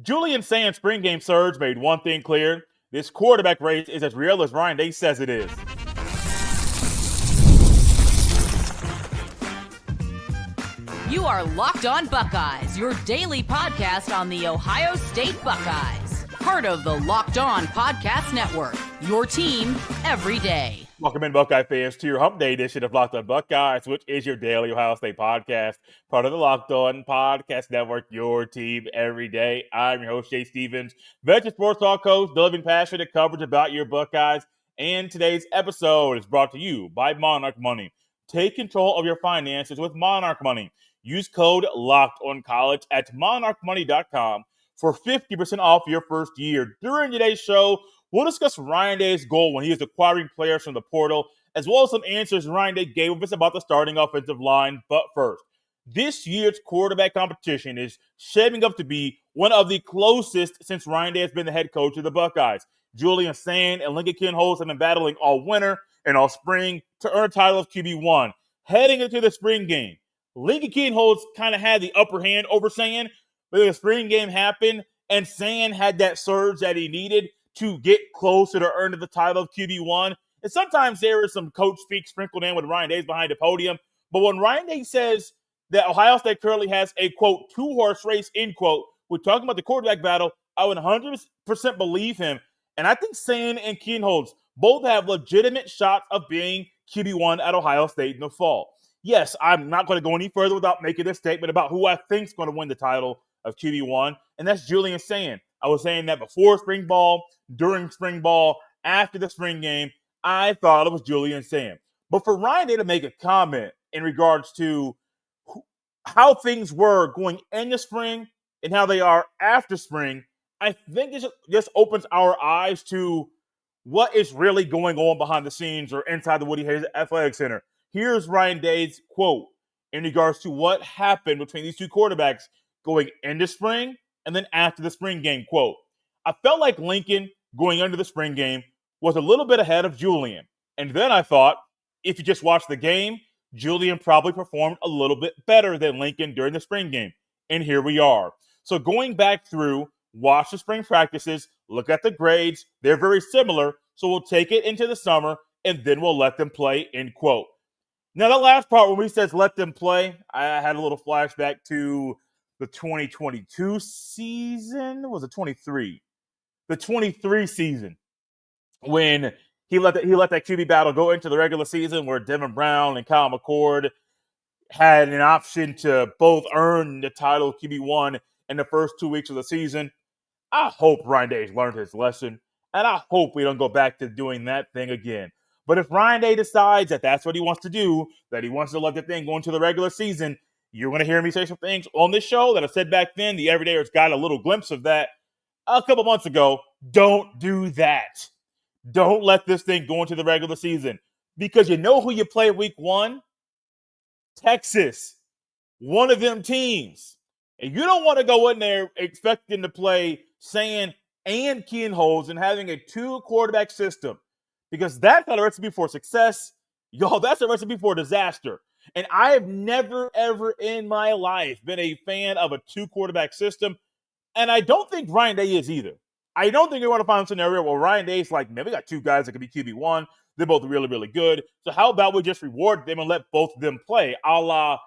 Julian Sayin's spring game surge made one thing clear. This quarterback race is as real as Ryan Day says it is. You are Locked On Buckeyes, your daily podcast on the Ohio State Buckeyes. Part of the Locked On Podcast Network, your team every day. Welcome in, Buckeye fans, to your Hump Day edition of Locked On Buckeyes, which is your daily Ohio State podcast, part of the Locked On Podcast Network, your team every day. I'm your host, Jay Stevens, veteran sports talk host, delivering passionate coverage about your Buckeyes. And today's episode is brought to you by Monarch Money. Take control of your finances with Monarch Money. Use code LOCKEDONCollege at monarchmoney.com for 50% off your first year. During today's show, we'll discuss Ryan Day's goal when he is acquiring players from the portal, as well as some answers Ryan Day gave us about the starting offensive line. But first, this year's quarterback competition is shaping up to be one of the closest since Ryan Day has been the head coach of the Buckeyes. Julian Sayin and Kienholz have been battling all winter and all spring to earn a title of QB1. Heading into the spring game, Kienholz kind of had the upper hand over Sayin, but the spring game happened, and Sayin had that surge that he needed to get closer to earning the title of QB1. And sometimes there is some coach speak sprinkled in with Ryan Day behind the podium. But when Ryan Day says that Ohio State currently has a, quote, two-horse race, end quote, we're talking about the quarterback battle, I would 100% believe him. And I think Sayin and Kienholz both have legitimate shots of being QB1 at Ohio State in the fall. Yes, I'm not going to go any further without making a statement about who I think is going to win the title of QB1, and that's Julian Sayin. I was saying that before spring ball, during spring ball, after the spring game, I thought it was Julian Sayin. But for Ryan Day to make a comment in regards to how things were going in the spring and how they are after spring, I think it just opens our eyes to what is really going on behind the scenes or inside the Woody Hayes Athletic Center. Here's Ryan Day's quote in regards to what happened between these two quarterbacks going into spring and then after the spring game. Quote, I felt like Lincoln going into the spring game was a little bit ahead of Julian. And then I thought, if you just watch the game, Julian probably performed a little bit better than Lincoln during the spring game. And here we are. So going back through, watch the spring practices, look at the grades. They're very similar. So we'll take it into the summer and then we'll let them play, end quote. Now, that last part, when he says let them play, I had a little flashback to the 2022 season. Was it 23? The 23 season, when he let that QB battle go into the regular season, where Devin Brown and Kyle McCord had an option to both earn the title of QB1 in the first 2 weeks of the season. I hope Ryan Day learned his lesson, and I hope we don't go back to doing that thing again. But if Ryan Day decides that that's what he wants to do, that he wants to let the thing go into the regular season, you're going to hear me say some things on this show that I said back then. The Everydayers got a little glimpse of that a couple months ago. Don't do that. Don't let this thing go into the regular season, because you know who you play week one? Texas. One of them teams. And you don't want to go in there expecting to play Sayin and Kienholz and having a two-quarterback system, because that's not a recipe for success. Y'all, that's a recipe for disaster. And I have never, ever in my life been a fan of a two-quarterback system. And I don't think Ryan Day is either. I don't think you want to find a scenario where Ryan Day's like, man, we got two guys that could be QB1. They're both really, really good. So how about we just reward them and let both of them play, a la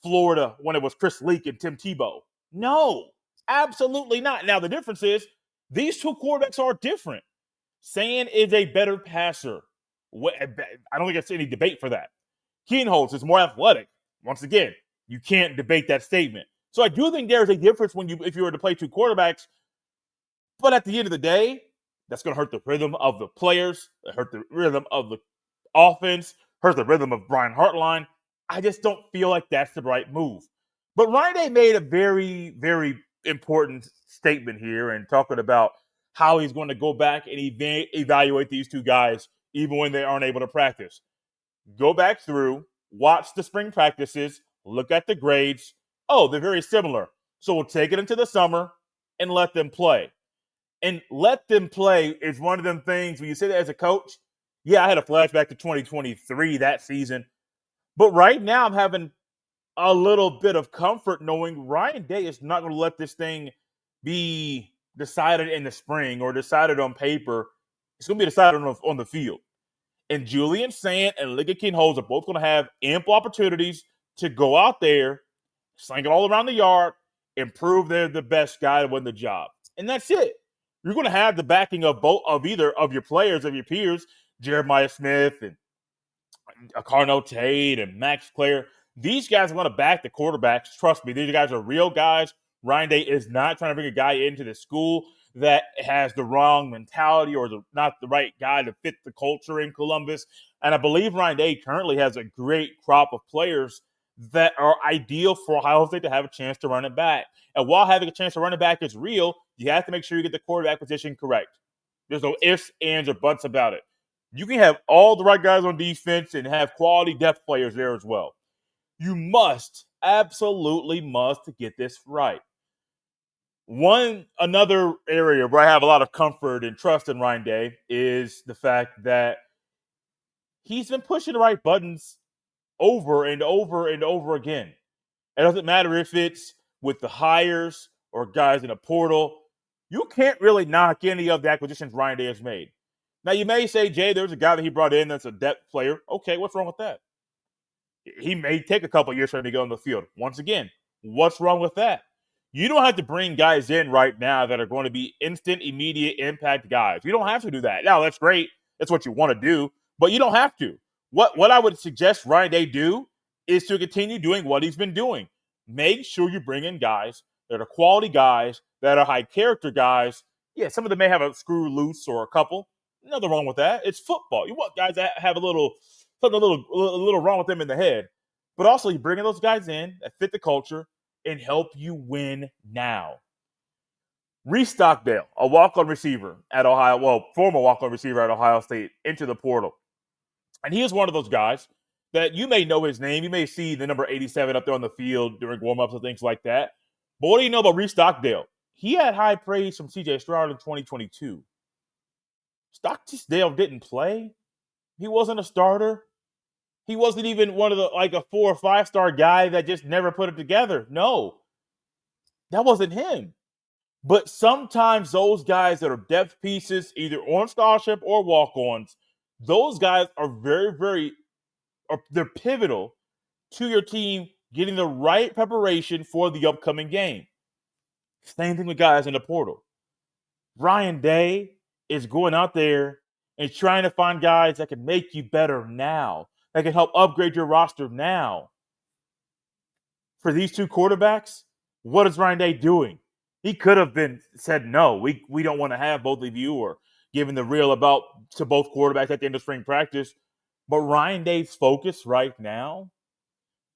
Florida when it was Chris Leak and Tim Tebow? No, absolutely not. Now, the difference is these two quarterbacks are different. Sayin is a better passer. I don't think there's any debate for that. Kienholz is more athletic. Once again, you can't debate that statement. So I do think there's a difference if you were to play two quarterbacks. But at the end of the day, that's going to hurt the rhythm of the players, hurt the rhythm of the offense, hurt the rhythm of Brian Hartline. I just don't feel like that's the right move. But Ryan Day made a very, very important statement here and talking about how he's going to go back and evaluate these two guys even when they aren't able to practice. Go back through, watch the spring practices, look at the grades. Oh, they're very similar. So we'll take it into the summer and let them play. And let them play is one of them things when you say that as a coach. Yeah, I had a flashback to 2023 that season. But right now I'm having a little bit of comfort knowing Ryan Day is not going to let this thing be decided in the spring or decided on paper. It's going to be decided on the field. And Julian Sayin and Kienholz are both going to have ample opportunities to go out there, sling it all around the yard, and prove they're the best guy to win the job. And that's it. You're going to have the backing of either of your players, of your peers, Jeremiah Smith and Carnell Tate and Max Clare. These guys want to back the quarterbacks. Trust me, these guys are real guys. Ryan Day is not trying to bring a guy into the school that has the wrong mentality or not the right guy to fit the culture in Columbus. And I believe Ryan Day currently has a great crop of players that are ideal for Ohio State to have a chance to run it back. And while having a chance to run it back is real, you have to make sure you get the quarterback position correct. There's no ifs, ands, or buts about it. You can have all the right guys on defense and have quality depth players there as well. You must, absolutely must get this right. Another area where I have a lot of comfort and trust in Ryan Day is the fact that he's been pushing the right buttons over and over and over again. It doesn't matter if it's with the hires or guys in a portal. You can't really knock any of the acquisitions Ryan Day has made. Now, you may say, Jay, there's a guy that he brought in that's a depth player. Okay, what's wrong with that? He may take a couple years for him to go on the field. Once again, what's wrong with that? You don't have to bring guys in right now that are going to be instant, immediate impact guys. You don't have to do that. Now, that's great. That's what you want to do, but you don't have to. What I would suggest Ryan Day do is to continue doing what he's been doing. Make sure you bring in guys that are quality guys, that are high character guys. Yeah, some of them may have a screw loose or a couple. Nothing wrong with that. It's football. You want guys that have a little wrong with them in the head. But also, you bring in those guys in that fit the culture and help you win now. Reese Stockdale, a walk-on receiver at former walk-on receiver at Ohio State, into the portal. And he is one of those guys that you may know his name. You may see the number 87 up there on the field during warm-ups and things like that. But what do you know about Reese Stockdale? He had high praise from C.J. Stroud in 2022. Stockdale didn't play. He wasn't a starter. He wasn't even one of a 4 or 5 star guy that just never put it together. No, that wasn't him. But sometimes those guys that are depth pieces, either on scholarship or walk-ons, those guys are they're pivotal to your team getting the right preparation for the upcoming game. Same thing with guys in the portal. Ryan Day is going out there and trying to find guys that can make you better now, that can help upgrade your roster now. For these two quarterbacks, what is Ryan Day doing? He could have said, no, we don't want to have both of you, or given the real about to both quarterbacks at the end of spring practice. But Ryan Day's focus right now,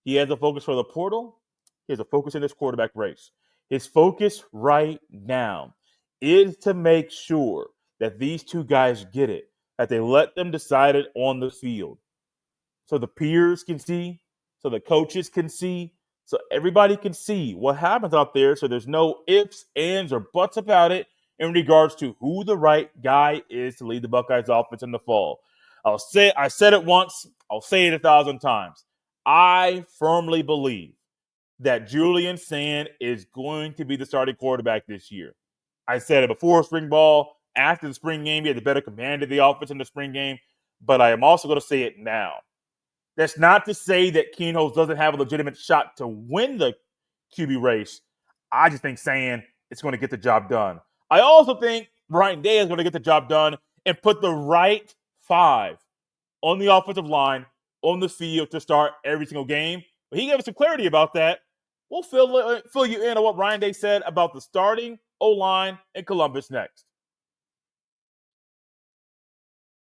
he has a focus for the portal. He has a focus in this quarterback race. His focus right now is to make sure that these two guys get it, that they let them decide it on the field. So the peers can see, so the coaches can see, so everybody can see what happens out there, so there's no ifs, ands, or buts about it in regards to who the right guy is to lead the Buckeyes offense in the fall. I said it once, I'll say it 1,000 times. I firmly believe that Julian Sayin is going to be the starting quarterback this year. I said it before spring ball. After the spring game, he had the better command of the offense in the spring game. But I am also going to say it now. That's not to say that Kienholz doesn't have a legitimate shot to win the QB race. I just think Sayin is going to get the job done. I also think Ryan Day is going to get the job done and put the right 5 on the offensive line, on the field to start every single game. But he gave us some clarity about that. We'll fill you in on what Ryan Day said about the starting O-line in Columbus next.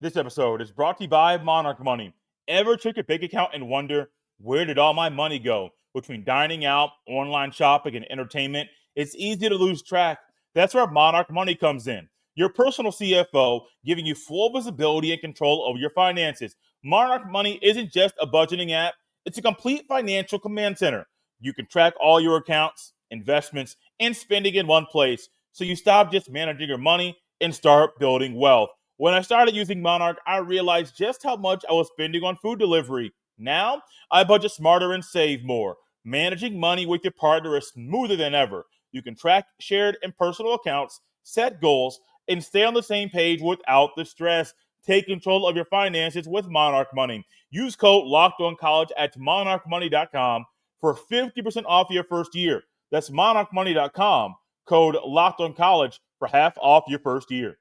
This episode is brought to you by Monarch Money. Ever check your bank account and wonder, where did all my money go? Between dining out, online shopping, and entertainment, it's easy to lose track. That's where Monarch Money comes in. Your personal CFO, giving you full visibility and control over your finances. Monarch Money isn't just a budgeting app. It's a complete financial command center. You can track all your accounts, investments, and spending in one place, so you stop just managing your money and start building wealth. When I started using Monarch, I realized just how much I was spending on food delivery. Now, I budget smarter and save more. Managing money with your partner is smoother than ever. You can track shared and personal accounts, set goals, and stay on the same page without the stress. Take control of your finances with Monarch Money. Use code LOCKEDONCollege at monarchmoney.com for 50% off your first year. That's monarchmoney.com, code LOCKEDONCollege for half off your first year.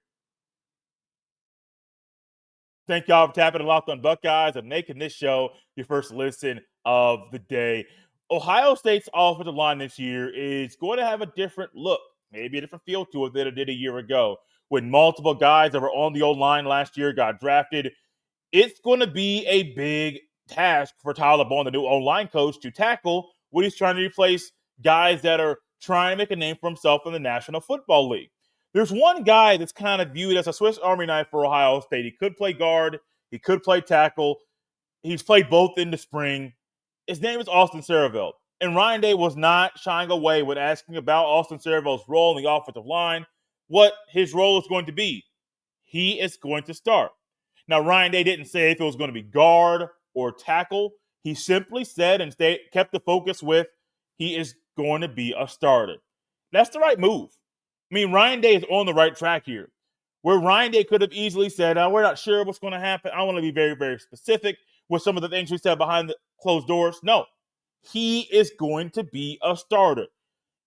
Thank y'all for tapping and Locked On Buckeyes and making this show your first listen of the day. Ohio State's offensive line this year is going to have a different look, maybe a different feel to it than it did a year ago. When multiple guys that were on the O-line last year got drafted, it's going to be a big task for Tyler Bowen, the new O-line coach, to tackle when he's trying to replace guys that are trying to make a name for himself in the National Football League. There's one guy that's kind of viewed as a Swiss Army knife for Ohio State. He could play guard. He could play tackle. He's played both in the spring. His name is Austin Siereveld. And Ryan Day was not shying away when asking about Austin Siereveld's role in the offensive line, what his role is going to be. He is going to start. Now, Ryan Day didn't say if it was going to be guard or tackle. He simply said and kept the focus with he is going to be a starter. That's the right move. I mean, Ryan Day is on the right track here. Where Ryan Day could have easily said, we're not sure what's going to happen. I want to be very, very specific with some of the things we said behind the closed doors. No, he is going to be a starter.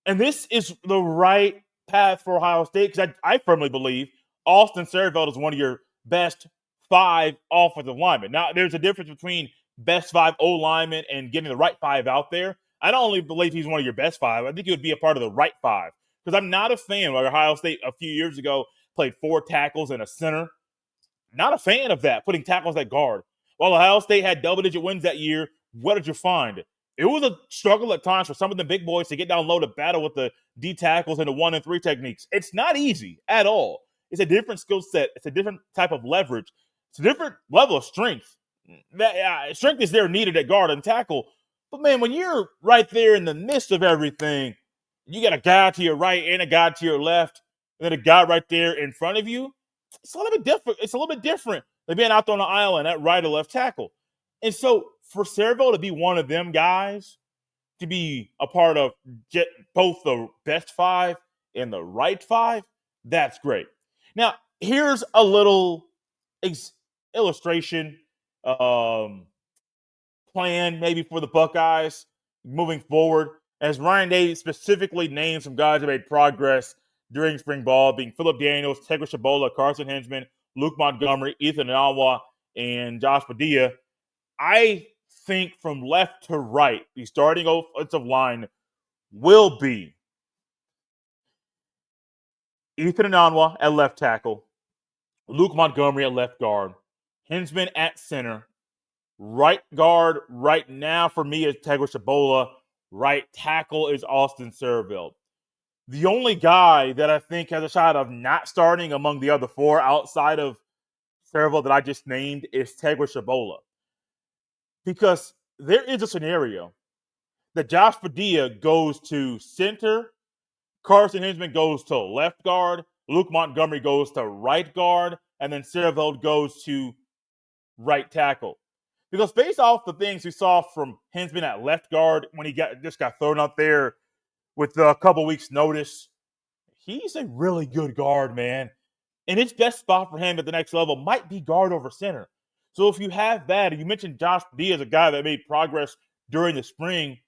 And this is the right path for Ohio State because I firmly believe Austin Siereveld is one of your best 5 offensive linemen. Now, there's a difference between best 5 O-linemen and getting the right 5 out there. I don't only believe he's one of your best 5. I think he would be a part of the right 5. Because I'm not a fan where Ohio State a few years ago played 4 tackles and a center. Not a fan of that, putting tackles at guard. While Ohio State had double-digit wins that year, what did you find? It was a struggle at times for some of the big boys to get down low to battle with the D tackles and the 1 and 3 techniques. It's not easy at all. It's a different skill set. It's a different type of leverage. It's a different level of strength. Strength is there needed at guard and tackle. But, man, when you're right there in the midst of everything, you got a guy to your right and a guy to your left, and then a guy right there in front of you. It's a little bit different. It's a little bit different than being out there on the island at right or left tackle. And so for Siereveld to be one of them guys, to be a part of both the best 5 and the right 5, that's great. Now, here's a little illustration plan maybe for the Buckeyes moving forward. As Ryan Day specifically named some guys who made progress during spring ball, being Phillip Daniels, Tegra Shabola, Carson Hinzman, Luke Montgomery, Ethan Anwa, and Josh Padilla. I think from left to right, the starting offensive line will be Ethan Anwa at left tackle, Luke Montgomery at left guard, Hinzman at center, right guard right now for me is Tegra Shabola. Right tackle is Austin Siereveld. The only guy that I think has a shot of not starting among the other 4 outside of Siereveld that I just named is Tegra Shabola. Because there is a scenario that Josh Padilla goes to center, Carson Hinzman goes to left guard, Luke Montgomery goes to right guard, and then Siereveld goes to right tackle. Because based off the things we saw from Hinzman at left guard when he got thrown up there with a couple weeks' notice, he's a really good guard, man. And his best spot for him at the next level might be guard over center. So if you have that, and you mentioned Josh Padilla as a guy that made progress during the spring,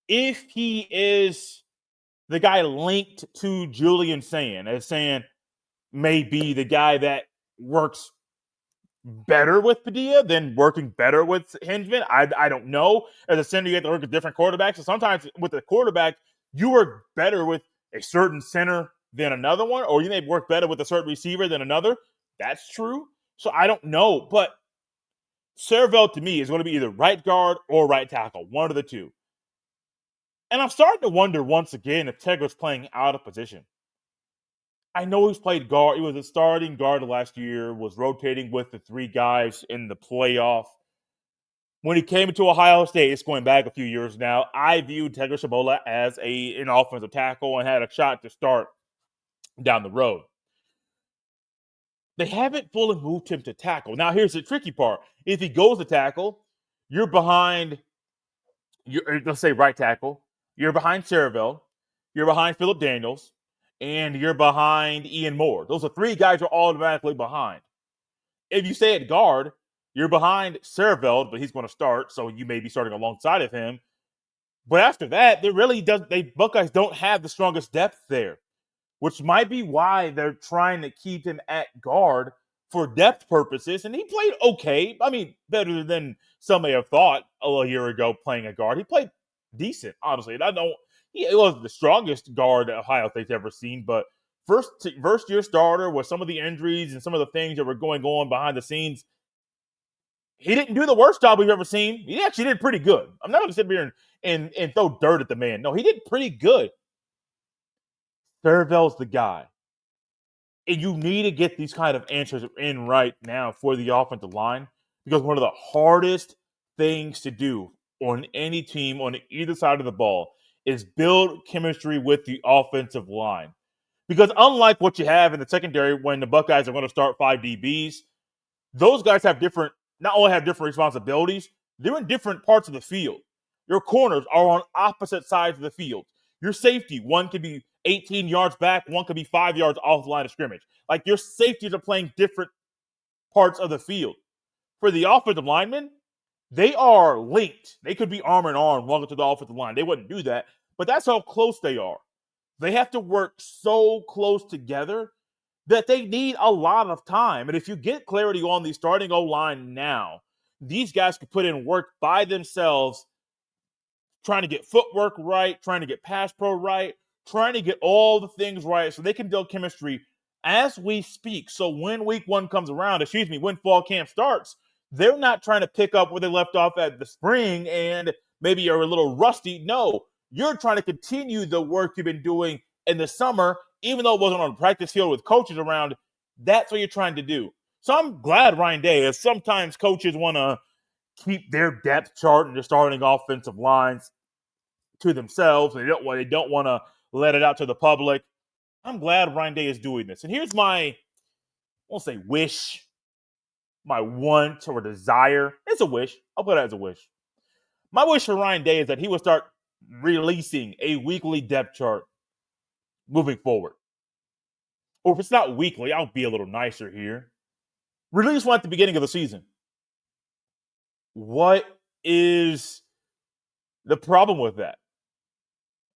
if he is the guy linked to Julian Sayin, as Sayin may be the guy that works better with Padilla than working better with Hinzman. I don't know. As a center, you have to work with different quarterbacks. So sometimes with the quarterback, you work better with a certain center than another one, or you may work better with a certain receiver than another. That's true. So I don't know. But Siereveld, to me, is going to be either right guard or right tackle, one of the two. And I'm starting to wonder once again if Tegra's playing out of position. I know he's played guard. He was a starting guard last year, was rotating with the 3 guys in the playoff. When he came into Ohio State, it's going back a few years now, I viewed Tegra Shabola as an offensive tackle and had a shot to start down the road. They haven't fully moved him to tackle. Now, here's the tricky part. If he goes to tackle, you're behind, let's say right tackle, you're behind Siereveld. you're behind Phillip Daniels, and you're behind Ian Moore. Those are three guys you're automatically behind. If you stay at guard, you're behind Siereveld, but he's going to start, so you may be starting alongside of him. But after that, Buckeyes don't have the strongest depth there, which might be why they're trying to keep him at guard for depth purposes. And he played okay. I mean, better than some may have thought a year ago playing at guard. He played decent, honestly. And it wasn't the strongest guard Ohio State's ever seen, but first year starter with some of the injuries and some of the things that were going on behind the scenes, he didn't do the worst job we've ever seen. He actually did pretty good. I'm not going to sit here and throw dirt at the man. No, he did pretty good. Sierveld's the guy. And you need to get these kind of answers in right now for the offensive line, because one of the hardest things to do on any team on either side of the ball is build chemistry with the offensive line. Because unlike what you have in the secondary when the Buckeyes are going to start 5 DBs, those guys not only have different responsibilities, they're in different parts of the field. Your corners are on opposite sides of the field. Your safety, one could be 18 yards back, one could be 5 yards off the line of scrimmage. Like, your safeties are playing different parts of the field. For the offensive linemen, they are linked. They could be arm in arm walking to the offensive line. They wouldn't do that, but that's how close they are. They have to work so close together that they need a lot of time. And if you get clarity on the starting O-line now, these guys could put in work by themselves, trying to get footwork right, trying to get pass pro right, trying to get all the things right so they can build chemistry as we speak. So when week one comes around, when fall camp starts, they're not trying to pick up where they left off at the spring and maybe are a little rusty. No, you're trying to continue the work you've been doing in the summer, even though it wasn't on the practice field with coaches around. That's what you're trying to do. So I'm glad Ryan Day is. Sometimes coaches want to keep their depth chart and their starting offensive lines to themselves. They don't want to let it out to the public. I'm glad Ryan Day is doing this. And here's my, I won't say wish, my want or desire. It's a wish. I'll put it as a wish. My wish for Ryan Day is that he would start releasing a weekly depth chart moving forward. Or if it's not weekly, I'll be a little nicer here. Release one at the beginning of the season. What is the problem with that?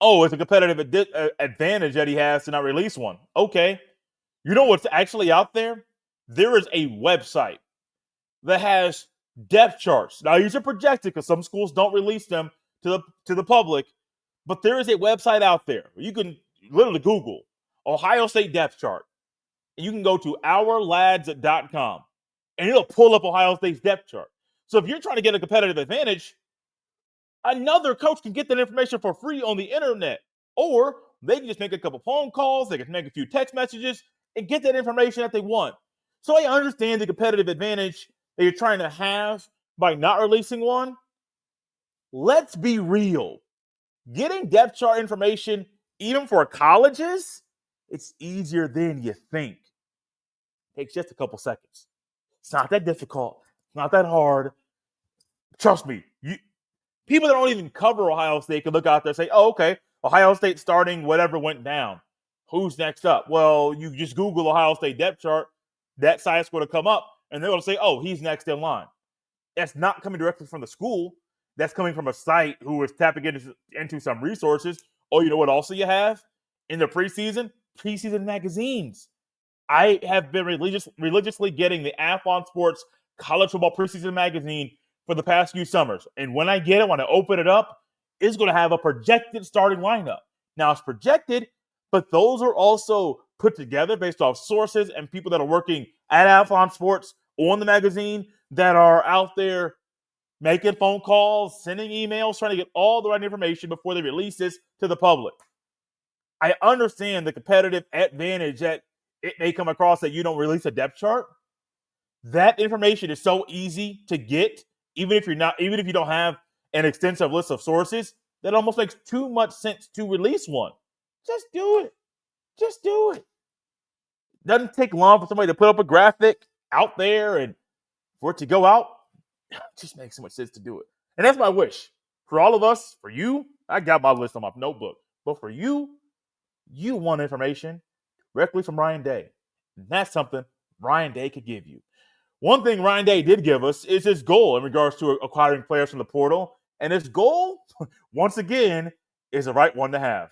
Oh, it's a competitive advantage that he has to not release one. Okay. You know what's actually out there? There is a website that has depth charts. Now, these are projected because some schools don't release them to the public, but there is a website out there. You can literally Google Ohio State depth chart, and you can go to ourlads.com, and it'll pull up Ohio State's depth chart. So if you're trying to get a competitive advantage, another coach can get that information for free on the internet. Or they can just make a couple phone calls, they can make a few text messages, and get that information that they want. So I understand the competitive advantage that you're trying to have by not releasing one. Let's be real. Getting depth chart information, even for colleges, it's easier than you think. It takes just a couple seconds. It's not that difficult. It's not that hard. Trust me. People that don't even cover Ohio State can look out there and say, oh, okay, Ohio State starting whatever went down. Who's next up? Well, you just Google Ohio State depth chart. That site's going to come up, and they're going to say, oh, he's next in line. That's not coming directly from the school. That's coming from a site who is tapping into some resources. Oh, you know what also you have? In the preseason magazines. I have been religiously getting the Athlon Sports College Football Preseason Magazine for the past few summers. And when I get it, when I open it up, it's going to have a projected starting lineup. Now, it's projected, but those are also put together based off sources and people that are working at Athlon Sports on the magazine that are out there making phone calls, sending emails, trying to get all the right information before they release this to the public. I understand the competitive advantage that it may come across that you don't release a depth chart. That information is so easy to get, even if you don't have an extensive list of sources, that almost makes too much sense to release one. Just do it. Just do it. Doesn't take long for somebody to put up a graphic out there and for it to go out. It just makes so much sense to do it. And that's my wish. For all of us, for you, I got my list on my notebook. But for you, You want information directly from Ryan Day. And that's something Ryan Day could give you. One thing Ryan Day did give us is his goal in regards to acquiring players from the portal. And his goal, once again, is the right one to have.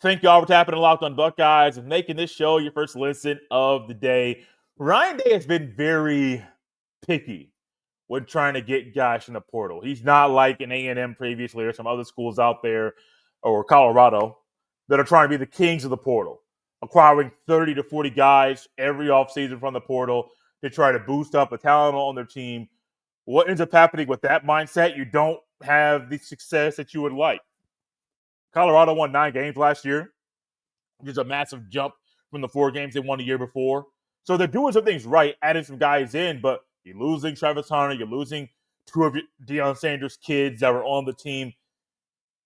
Thank y'all for tapping and Locked on Buckeyes and making this show your first listen of the day. Ryan Day has been very picky when trying to get guys in the portal. He's not like an A&M previously or some other schools out there or Colorado that are trying to be the kings of the portal, acquiring 30 to 40 guys every offseason from the portal to try to boost up the talent on their team. What ends up happening with that mindset, you don't have the success that you would like. Colorado won 9 games last year, which is a massive jump from the 4 games they won the year before. So they're doing some things right, adding some guys in, but you're losing Travis Hunter, you're losing 2 of Deion Sanders' kids that were on the team.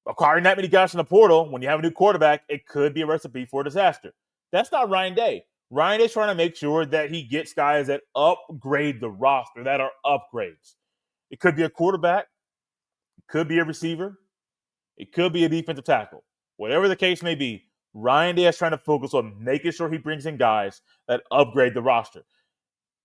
Acquiring that many guys in the portal, when you have a new quarterback, it could be a recipe for disaster. That's not Ryan Day. Ryan Day's trying to make sure that he gets guys that upgrade the roster, that are upgrades. It could be a quarterback, it could be a receiver, it could be a defensive tackle. Whatever the case may be, Ryan Day is trying to focus on making sure he brings in guys that upgrade the roster.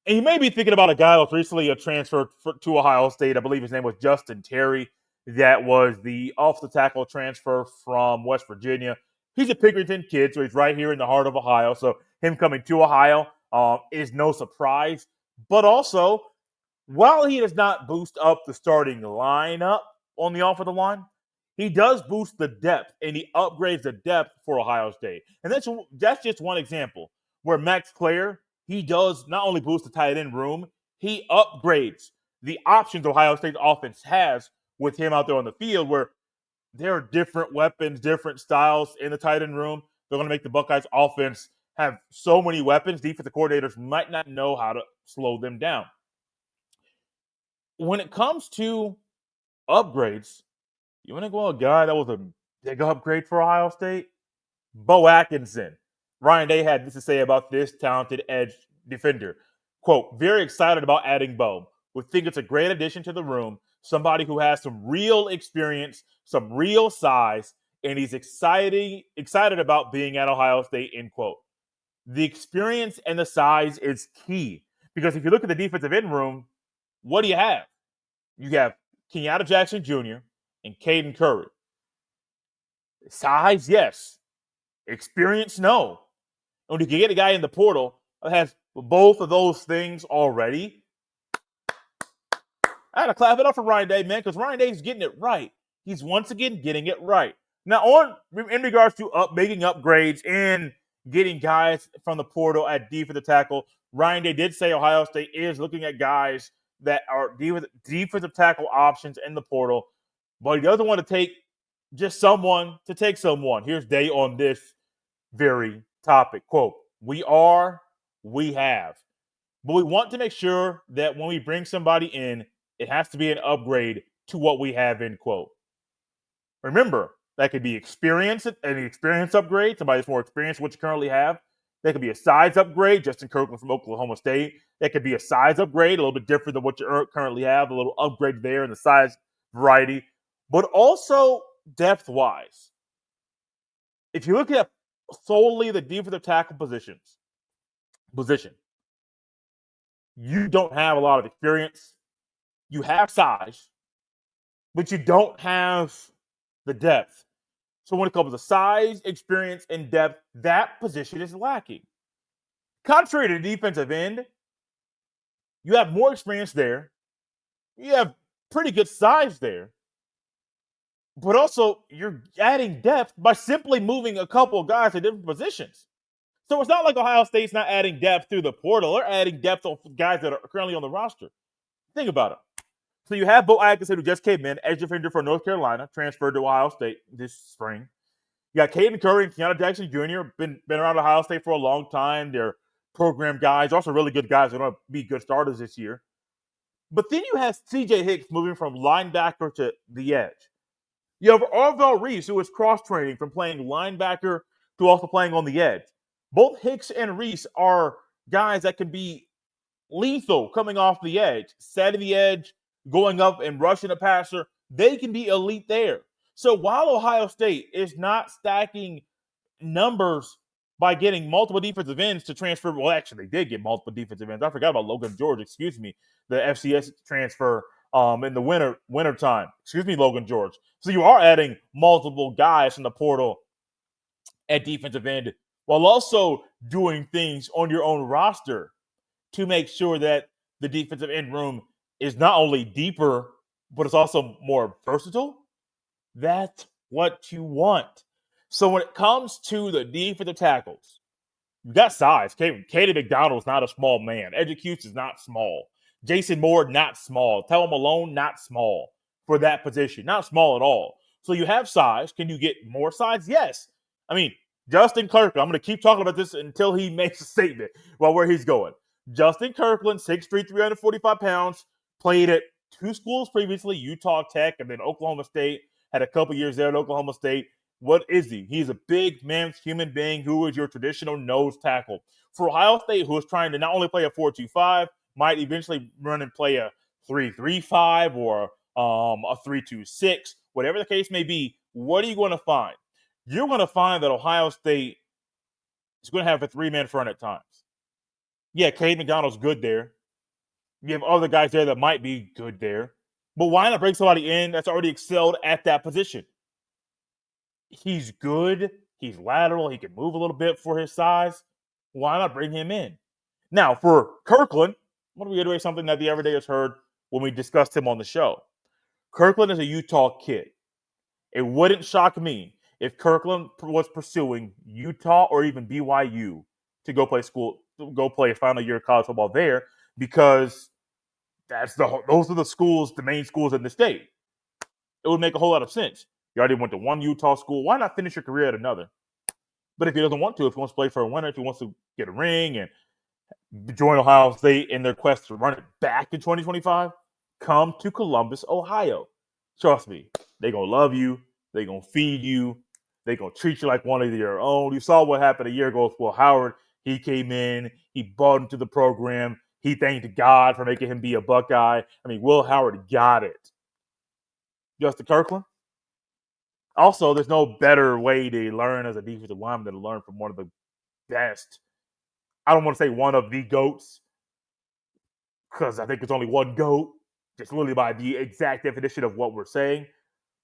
And you may be thinking about a guy that was recently a transfer to Ohio State. I believe his name was Justin Terry. That was the off-the-tackle transfer from West Virginia. He's a Pickerington kid, so he's right here in the heart of Ohio. So him coming to Ohio is no surprise. But also, while he does not boost up the starting lineup on the offensive line, he does boost the depth, and he upgrades the depth for Ohio State. And that's just one example where Max Clare, he does not only boost the tight end room, he upgrades the options Ohio State's offense has with him out there on the field, where there are different weapons, different styles in the tight end room. They're going to make the Buckeyes offense have so many weapons, defensive coordinators might not know how to slow them down. When it comes to upgrades, you want to go a guy that was a big upgrade for Ohio State? Beau Atkinson. Ryan Day had this to say about this talented edge defender. Quote, very excited about adding Beau. We think it's a great addition to the room. Somebody who has some real experience, some real size, and he's excited about being at Ohio State, end quote. The experience and the size is key. Because if you look at the defensive end room, what do you have? You have Kenyatta Jackson Jr. and Caden Curry. Size, yes. Experience, no. And if you get a guy in the portal that has both of those things already, I got to clap it up for Ryan Day, man, because Ryan Day's getting it right. He's once again getting it right. Now, in regards to making upgrades and getting guys from the portal at defensive tackle, Ryan Day did say Ohio State is looking at guys that are defensive tackle options in the portal, but he doesn't want to take just someone to take someone. Here's Day on this very topic. Quote, we have. But we want to make sure that when we bring somebody in, it has to be an upgrade to what we have, end quote. Remember, that could be an experience upgrade, somebody that's more experienced than what you currently have. That could be a size upgrade, Justin Kirkland from Oklahoma State. That could be a size upgrade, a little bit different than what you currently have, a little upgrade there in the size variety. But also depth-wise. If you look at solely the defensive tackle position, you don't have a lot of experience. You have size, but you don't have the depth. So when it comes to size, experience, and depth, that position is lacking. Contrary to the defensive end, you have more experience there. You have pretty good size there. But also, you're adding depth by simply moving a couple of guys to different positions. So it's not like Ohio State's not adding depth through the portal. They're adding depth of guys that are currently on the roster. Think about it. So you have Beau Atkinson, who just came in, edge defender for North Carolina, transferred to Ohio State this spring. You got Caden Curry and Kenyatta Jackson Jr., been around Ohio State for a long time. They're program guys, also really good guys. They're going to be good starters this year. But then you have C.J. Hicks moving from linebacker to the edge. You have Arvell Reese, who is cross-training from playing linebacker to also playing on the edge. Both Hicks and Reese are guys that can be lethal coming off the edge, setting the edge, going up and rushing a passer, they can be elite there. So while Ohio State is not stacking numbers by getting multiple defensive ends to transfer, well, actually, they did get multiple defensive ends. I forgot about Logan George, the FCS transfer in the winter time. Logan George. So you are adding multiple guys from the portal at defensive end while also doing things on your own roster to make sure that the defensive end room is not only deeper, but it's also more versatile. That's what you want. So when it comes to the defensive tackles, you got size. Katie McDonald's not a small man. Edgecuse is not small. Jason Moore, not small. Tell Malone, not small for that position. Not small at all. So you have size. Can you get more size? Yes. I mean, Justin Kirkland, I'm going to keep talking about this until he makes a statement about where he's going. Justin Kirkland, 6'3", 345 pounds, played at 2 schools previously, Utah Tech and then Oklahoma State. Had a couple years there at Oklahoma State. What is he? He's a big man, human being who is your traditional nose tackle. For Ohio State, who is trying to not only play a 4-2-5, might eventually run and play a 3-3-5 or a 3-2-6, whatever the case may be, what are you going to find? You're going to find that Ohio State is going to have a 3-man front at times. Yeah, Cade McDonald's good there. You have other guys there that might be good there. But why not bring somebody in that's already excelled at that position? He's good. He's lateral. He can move a little bit for his size. Why not bring him in? Now, for Kirkland, I want to reiterate something that the Everydayers heard when we discussed him on the show. Kirkland is a Utah kid. It wouldn't shock me if Kirkland was pursuing Utah or even BYU to go play final year of college football there, because those are the schools, the main schools in the state. It would make a whole lot of sense. You already went to one Utah school. Why not finish your career at another? But if he doesn't want to, if he wants to play for a winner, if he wants to get a ring and join Ohio State in their quest to run it back in 2025, come to Columbus, Ohio. Trust me, they're going to love you. They're going to feed you. They're going to treat you like one of their own. You saw what happened a year ago with Will Howard. He came in. He bought into the program. He thanked God for making him be a Buckeye. I mean, Will Howard got it. Justin Kirkland. Also, there's no better way to learn as a defensive lineman than to learn from one of the best. I don't want to say one of the GOATs, because I think it's only one GOAT, just literally by the exact definition of what we're saying.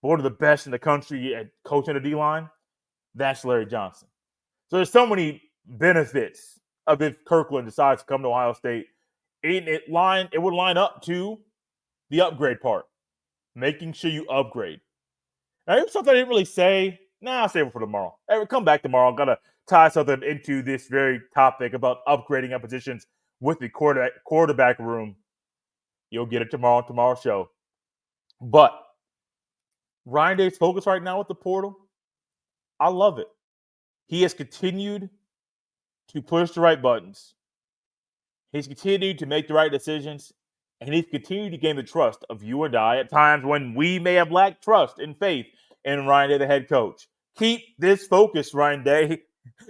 But one of the best in the country at coaching the D-line, that's Larry Johnson. So there's so many benefits of if Kirkland decides to come to Ohio State. It would line up to the upgrade part, making sure you upgrade. Now, here's something I didn't really say. I'll save it for tomorrow. Come back tomorrow. I'm going to tie something into this very topic about upgrading at positions with the quarterback room. You'll get it tomorrow's show. But Ryan Day's focus right now with the portal, I love it. He has continued to push the right buttons. He's continued to make the right decisions. And he's continued to gain the trust of you and I at times when we may have lacked trust and faith in Ryan Day, the head coach. Keep this focus, Ryan Day.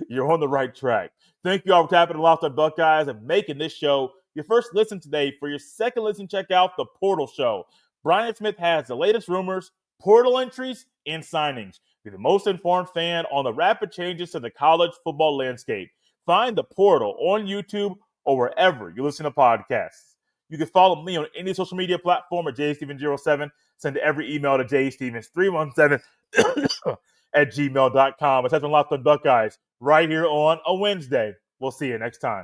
You're on the right track. Thank you all for tapping the Locked On Buckeyes and making this show your first listen today. For your second listen, check out the Portal Show. Brian Smith has the latest rumors, portal entries, and signings. Be the most informed fan on the rapid changes to the college football landscape. Find the Portal on YouTube or wherever you listen to podcasts. You can follow me on any social media platform at jstevens07. Send every email to jstevens317 at gmail.com. It's been Locked On Buckeyes right here on a Wednesday. We'll see you next time.